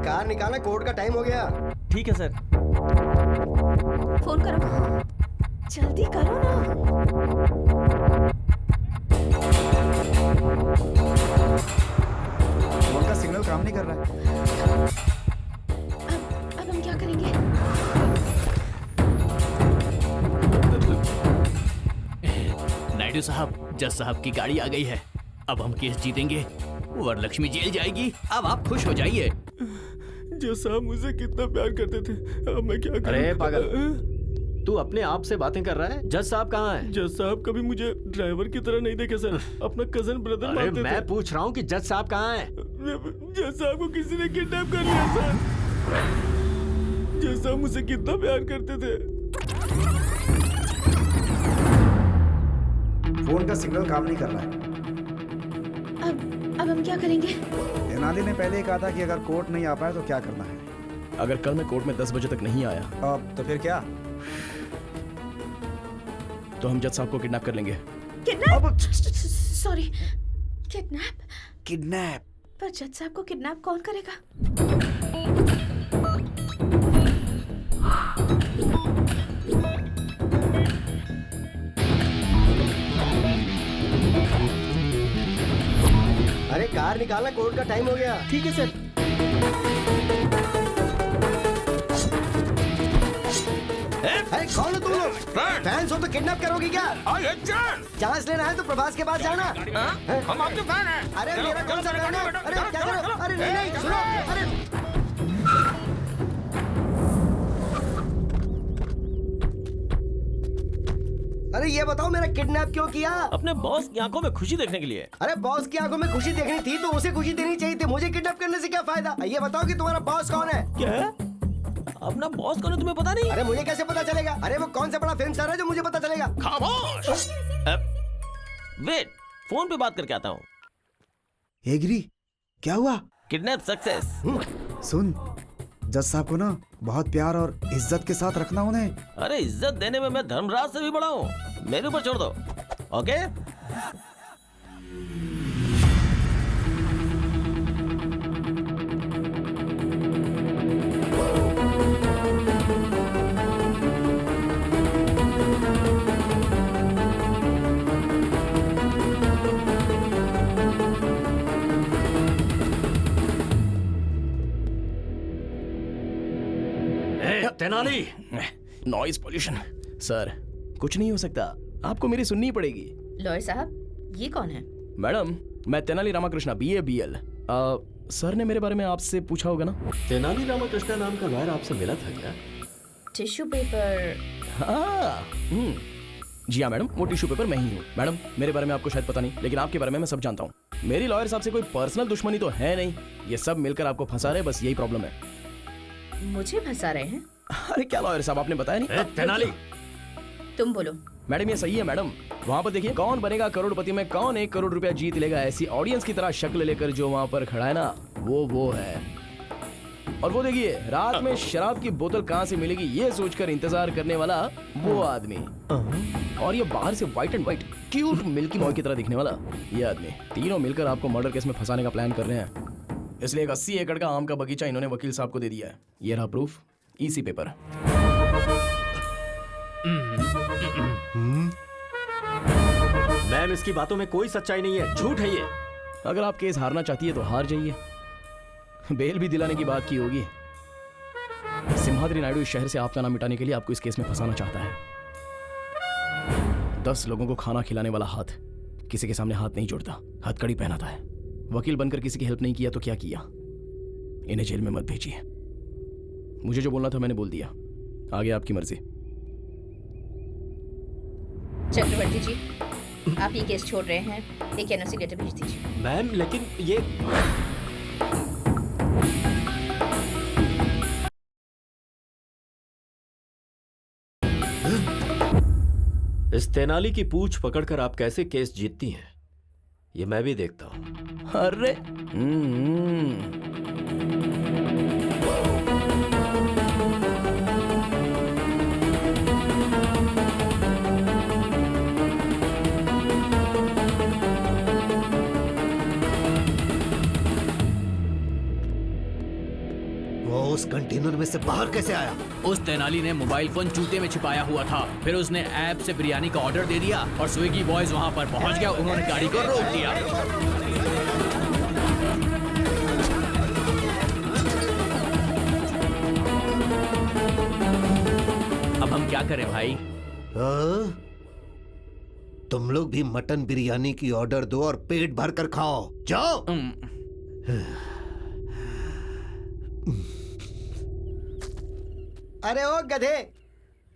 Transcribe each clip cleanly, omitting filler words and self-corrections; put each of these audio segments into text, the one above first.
Car निकाला, court का time हो गया। ठीक है सर। फोन करो, जल्दी करो ना। फोन का सिग्नल काम नहीं कर रहा है। अब हम क्या करेंगे? नायडू साहब, जज साहब की गाड़ी आ गई है। अब हम केस जीतेंगे, वरलक्ष्मी जेल जाएगी। अब आप खुश हो जाइए। जज साहब मुझसे कितना प्यार करते थे, अब मैं क्या करूं? अरे पागल, तू अपने आप से बातें कर रहा है? जज साहब कहाँ है? जज साहब कभी मुझे ड्राइवर की तरह नहीं देखे सर, अपना कजन ब्रदर अरे मानते मैं थे। पूछ रहा हूँ कि जज साहब कहाँ है? जज साहब को किसी ने किडनैप कर लिया सर। जज साहब मुझसे कितना प्यार करते थे। फोन का सिग्नल काम नहीं कर रहा है। अब हम क्या करेंगे? तेनाली ने पहले ही कहा था कि अगर कोर्ट नहीं आ पाए तो क्या करना है। अगर कल मैं कोर्ट में 10 बजे तक नहीं आया अब तो फिर क्या? तो हम जज साहब को किडनैप कर लेंगे। किडनैप? Sorry, kidnap? किडनैप? पर जज साहब को किडनैप कौन करेगा? अरे कार निकाला, कोर्ट का टाइम हो गया। ठीक है सर। अरे कौन हो तुम लोग? फैंस हो तो किडनैप करोगी क्या? चांस लेना है तो प्रभास के पास जाना। हम आपके फैन हैं। अरे मेरा कौन सा फैन है? अरे क्या कर रहे हो? अरे नहीं सुनो। अरे अरे ये बताओ, मेरा किडनैप क्यों किया? अपने बॉस की आंखों में खुशी देखने के लिए। अरे बॉस की आंखों में खुशी देखनी थी तो उसे खुशी देनी चाहिए थी। मुझे किडनैप करने से क्या फायदा? ये बताओ कि तुम्हारा बॉस कौन है? क्या है? अपना बॉस कौन है तुम्हें पता नहीं? अरे मुझे कैसे पता चलेगा? अरे वो कौन सा बड़ा फिल्म स्टार है जो मुझे पता चलेगा? खामोश। वेट, फोन पे बात करके आता हूँ। एग्री? क्या हुआ? Kidnap success. सुन, जज साहब को ना बहुत प्यार और इज्जत के साथ रखना उन्हें। अरे इज्जत देने में मैं धर्मराज से भी बड़ा हूँ, मेरे ऊपर छोड़ दो। Okay? Tenali, noise pollution. Sir कुछ नहीं हो सकता, आपको मेरी सुननी पड़ेगी। लॉयर साहब, ये कौन है? मैडम, मैं Tenali Ramakrishna, BA BL। Sir ने मेरे बारे में आपसे पूछा होगा ना? तेनाली रामाकृष्णा नाम का लॉयर आपसे मिला था क्या? Tissue paper? हाँ, जी हाँ मैडम, वो टिश्यू पेपर मैं ही हूँ। मैडम, मेरे बारे में आपको शायद पता नहीं, लेकिन आपके बारे में मैं सब जानता हूँ। मेरी लॉयर साहब से कोई पर्सनल दुश्मनी तो है नहीं, ये सब मिलकर आपको फंसा रहे, बस यही प्रॉब्लम है। मुझे फंसा रहे हैं? अरे क्या लॉयर साहब, आपने बताया नहीं? तेनाली, तुम बोलो। मैडम ये सही है मैडम, वहाँ पर देखिए, कौन बनेगा करोड़पति में कौन 1 करोड़ रुपया जीत लेगा, ऐसी ऑडियंस की तरह शक्ल लेकर जो वहाँ पर खड़ा है ना, वो है। और वो देखिए, रात में शराब की बोतल कहाँ से मिलेगी ये सोचकर इंतजार करने वाला वो आदमी। और ये बाहर से white and white cute milky boy की तरह दिखने वाला ये आदमी। तीनों मिलकर आपको मर्डर केस में फंसाने का प्लान कर रहे हैं। इसलिए एक 80 एकड़ का आम का बगीचा इन्होंने वकील साहब को दे दिया है। ये रहा प्रूफ, EC पेपर। मैम इसकी बातों में कोई सच्चाई नहीं है, झूठ है ये। अगर आप केस हारना चाहती है तो हार जाइए, बेल भी दिलाने की बात की होगी। सिम्हाद्री नायडू इस शहर से आपका नाम मिटाने के लिए आपको इस केस में फंसाना चाहता है। 10 लोगों को खाना खिलाने वाला हाथ किसी के सामने हाथ नहीं जोड़ता, हथकड़ी पहनाता है। वकील बनकर किसी की हेल्प नहीं किया तो क्या किया? इन्हें जेल में मत भेजिए। मुझे जो बोलना था मैंने बोल दिया, आगे आपकी मर्जी। चक्रवर्ती जी, आप ये केस छोड़ रहे हैं, एक NOC लेटर भेज दीजिए। मैम लेकिन ये इस तेनाली की पूंछ पकड़कर आप कैसे केस जीतती हैं, ये मैं भी देखता हूं। अरे उस कंटेनर में से बाहर कैसे आया? उस तेनाली ने मोबाइल फोन जूते में छिपाया हुआ था। फिर उसने ऐप से बिरयानी का ऑर्डर दे दिया और स्विगी बॉयज वहां पर पहुंच गया। उन्होंने गाड़ी को रोक दिया। अब हम क्या करें भाई? हाँ? तुम लोग भी मटन बिरयानी की ऑर्डर दो और पेट भर कर खाओ। जाओ। अरे ओ गधे,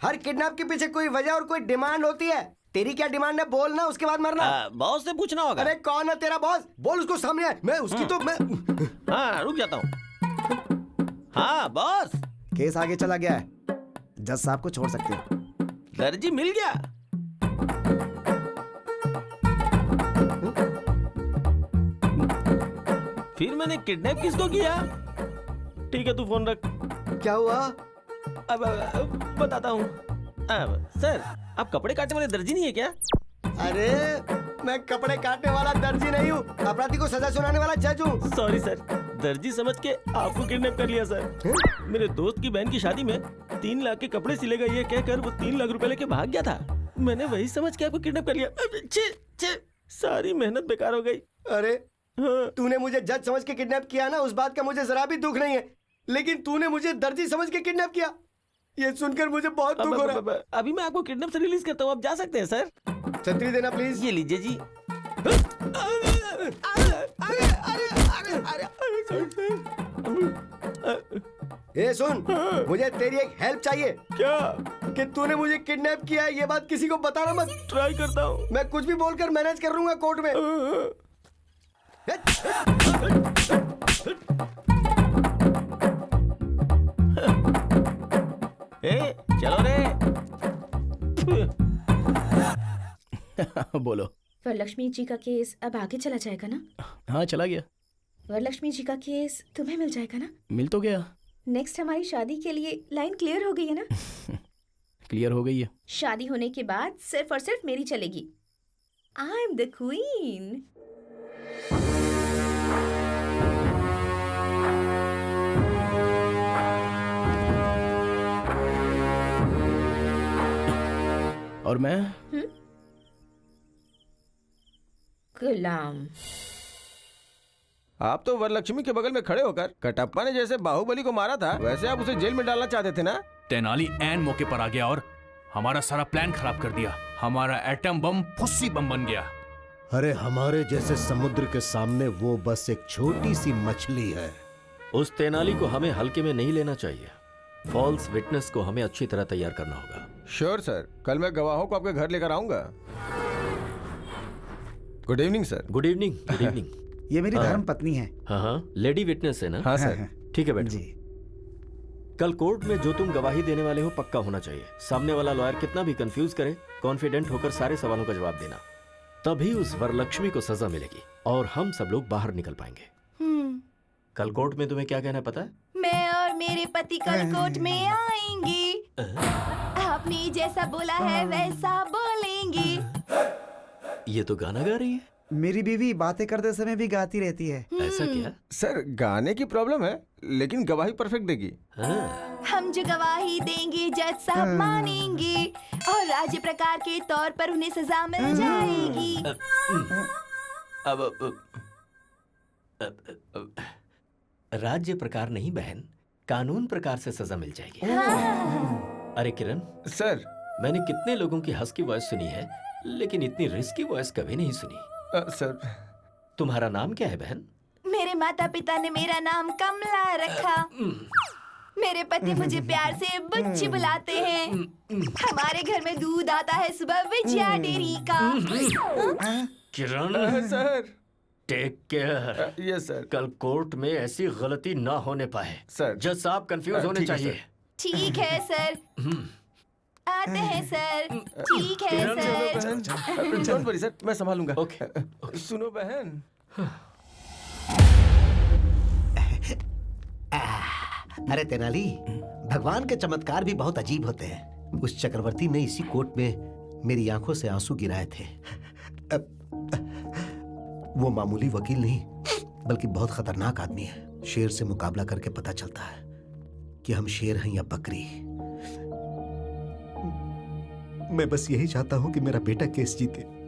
हर किडनैप के पीछे कोई वजह और कोई डिमांड होती है। तेरी क्या डिमांड है बोल ना, उसके बाद मरना। बॉस से पूछना होगा। अरे कौन है तेरा बॉस? बोल उसको सामने है। मैं उसकी तो मैं हाँ रुक जाता हूँ। हाँ बॉस, केस आगे चला गया है, जज साहब को छोड़ सकते हो। दर्जी मिल गया। फिर मैंने किडनैप किसको किया? ठीक है तू फोन रख। क्या हुआ? अब बताता हूँ। सर आप कपड़े काटने वाले दर्जी नहीं है क्या? अरे मैं कपड़े काटने वाला दर्जी नहीं हूँ, अपराधी को सजा सुनाने वाला जज हूँ। सॉरी सर, दर्जी समझ के आपको किडनैप कर लिया सर। मेरे दोस्त की बहन की शादी में 3 लाख के कपड़े सिलेगा ये कहकर वो 3 लाख रुपए लेके भाग गया था। मैंने वही समझ के आपको किडनैप कर लिया। छे, सारी मेहनत बेकार हो गई। अरे हाँ। तूने मुझे जज समझ के किडनैप किया ना, उस बात का मुझे जरा भी दुख नहीं है, लेकिन तूने मुझे दर्जी समझ के किडनैप किया, ये सुनकर मुझे बहुत दुख हो रहा है। अभी मैं आपको किडनैप से रिलीज करता हूँ, आप जा सकते हैं सर। छतरी देना प्लीज। ये लीजिए जी। ए सुन, मुझे तेरी एक हेल्प चाहिए। क्या? कि तूने मुझे किडनैप किया है, ये बात किसी को बताना मत। ट्राई करता हूँ। मैं कुछ भी बोलकर मैनेज कर लूंगा कोर्ट में। चलो रे। बोलो। वरलक्ष्मी जी का केस अब आगे चला जाएगा ना? हाँ चला गया। वरलक्ष्मी जी का केस तुम्हें मिल जाएगा ना? मिल तो गया। नेक्स्ट हमारी शादी के लिए लाइन क्लियर हो गई है ना? क्लियर हो गई है। शादी होने के बाद सिर्फ और सिर्फ मेरी चलेगी। I am the queen. और मैं गुलाम। आप तो वरलक्ष्मी के बगल में खड़े होकर कटप्पा ने जैसे बाहुबली को मारा था वैसे आप उसे जेल में डालना चाहते थे ना? तेनाली ऐन मौके पर आ गया और हमारा सारा प्लान खराब कर दिया। हमारा एटम बम फुस्सी बम बन गया। अरे हमारे जैसे समुद्र के सामने वो बस एक छोटी सी मछली है। उस तेनाली को हमें हल्के में नहीं लेना चाहिए। फॉल्स विटनेस को हमें अच्छी तरह तैयार करना होगा। श्योर सर, कल मैं गवाहों को आपके घर लेकर आऊंगा। Good evening sir. Good evening. Good evening. ये मेरी धर्म पत्नी है। हाँ, लेडी विटनेस है ना? हाँ सर। ठीक है बेटा जी। कल कोर्ट में जो तुम गवाही देने वाले हो पक्का होना चाहिए। सामने वाला लॉयर कितना भी कंफ्यूज करे, कॉन्फिडेंट होकर सारे सवालों का जवाब देना, तभी उस वरलक्ष्मी को सजा मिलेगी और हम सब लोग बाहर निकल पाएंगे। कल कोर्ट में तुम्हें क्या कहना है पता है? मैं और मेरे पति कल कोर्ट में आएंगे। आपने जैसा बोला है वैसा बोलेंगे। ये तो गाना गा रही है। मेरी बीवी बातें करते समय भी गाती रहती है। ऐसा क्या? सर गाने की प्रॉब्लम है लेकिन गवाही परफेक्ट देगी। हाँ। हम जो गवाही देंगे जज साहब मानेंगे और राज्य प्रकार के तौर पर उन्हें सजा मिल जाएगी। अब राज्य प्रकार नहीं बहन, कानून प्रकार से सजा मिल जाएगी। अरे किरण सर, मैंने कितने लोगों की हंस की वॉइस सुनी है लेकिन इतनी रिस्की वॉइस कभी नहीं सुनी। सर तुम्हारा नाम क्या है बहन? मेरे माता पिता ने मेरा नाम कमला रखा। मेरे पति मुझे प्यार से बुच्ची बुलाते हैं। हमारे घर में दूध आता है सुबह विजया डेयरी का। Kiran sir take care. Yes sir. कल कोर्ट में ऐसी गलती ना होने पाए। सर जज साहब कंफ्यूज होने ठीक है, चाहिए। ठीक है सर। आते हैं सर। ठीक है सर। डोंट वरी सर, मैं संभालूंगा। ओके। सुनो बहन, अरे तेनाली, भगवान के चमत्कार भी बहुत अजीब होते हैं। उस चक्रवर्ती ने इसी कोर्ट में मेरी आंखों से आंसू गिराए थे। वो मामूली वकील नहीं बल्कि बहुत खतरनाक आदमी है। शेर से मुकाबला करके पता चलता है कि हम शेर हैं या बकरी। मैं बस यही चाहता हूं कि मेरा बेटा केस जीते।